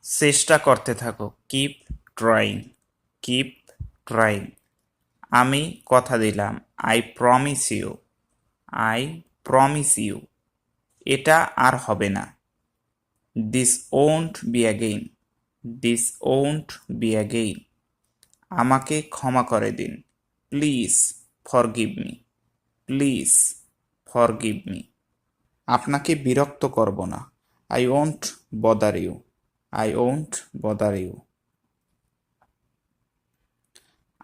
চেষ্টা করতে থাকো, কিপ ট্রাইং, কিপ ট্রাইং। আমি কথা দিলাম, I promise you, I promise you. এটা আর হবে না, this won't be again, this won't be again. আমাকে ক্ষমা করে দিন, please forgive me, please forgive me. আপনাকে বিরক্ত করব না, I won't bother you, I won't bother you.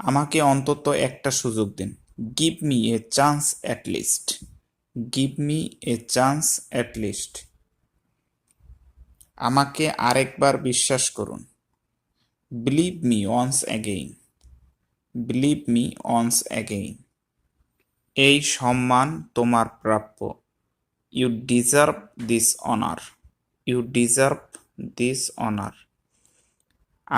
আমাকে অন্তত একটা সুযোগ দিন, give me a chance at least, give me a chance at least. আমাকে আরেকবার বিশ্বাস করুন, believe me once again, believe me once again. এই সম্মান তোমার প্রাপ্য, you deserve this honour, you deserve this honour.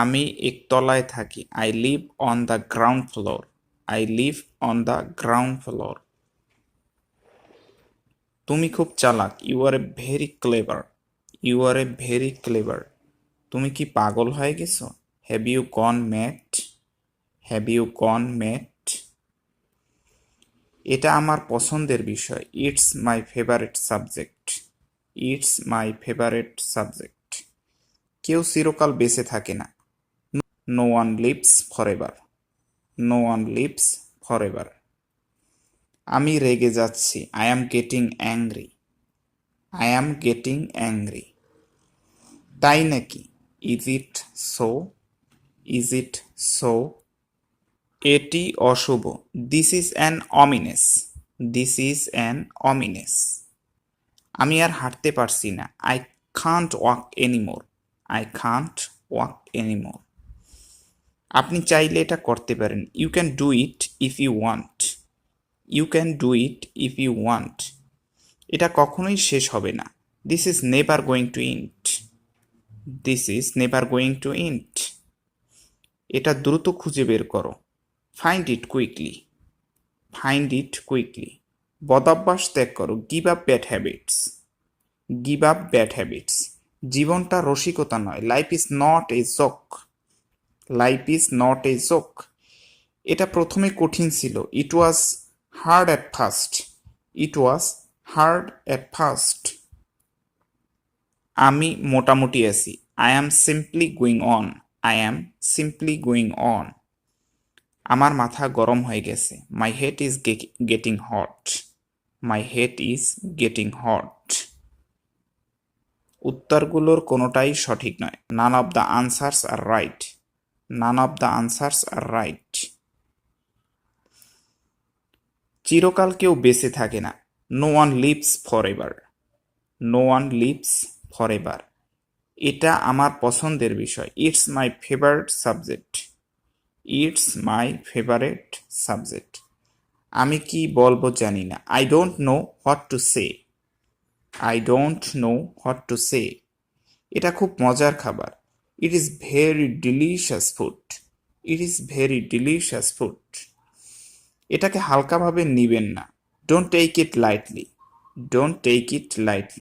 আমি একতলায় থাকি, I live on the ground floor, I live on the ground floor. তুমি খুব চালাক, you are a very clever, you are a very clever. তুমি কি পাগল হয়ে গেছো, have you gone mad, have you gone mad. এটা আমার পছন্দের বিষয়, it's my favourite subject, it's my favourite subject. কেউ চিরকাল বেঁচে থাকে না, no one lives forever, no one lives forever. আমি রেগে যাচ্ছি, I am getting angry, I am getting angry. তাই নাকি, is it so, is it so. এটি অশুভ, this is an ominous, this is an ominous. আমি আর হাঁটতে পারছি না, I can't walk anymore, I can't walk anymore. আপনি চাইলে এটা করতে পারেন, you can do it if you want, you can do it if you want. এটা কখনোই শেষ হবে না, this is never going to end, this is never going to end. এটা দ্রুত খুঁজে বের করো, find it quickly, find it quickly. বদাভ্যাস ত্যাগ করো, give up bad habits, give up bad habits. জীবনটা রসিকতা নয়, life is not a joke, life is not a joke. এটা প্রথমে কঠিন ছিল, it was hard at first, it was hard at first. আমি মোটামুটি আছি, I am simply going on, I am simply going on. আমার মাথা গরম হয়ে গেছে, my head is getting hot, my head is getting hot. উত্তরগুলোর কোনোটাই সঠিক নয়, none of the answers are right, none of the answers are right. চিরকাল কেউ বেঁচে থাকে না, no one lives forever, no one lives forever. এটা আমার পছন্দের বিষয়, it's my favourite subject, it's my favourite subject. আমি কি বলবো জানি না, I don't know what to say, I don't know what to say. এটা খুব মজার খাবার, it is very delicious food, it is very delicious food. এটাকে হালকাভাবে নিবেন না, don't take it lightly, don't take it lightly.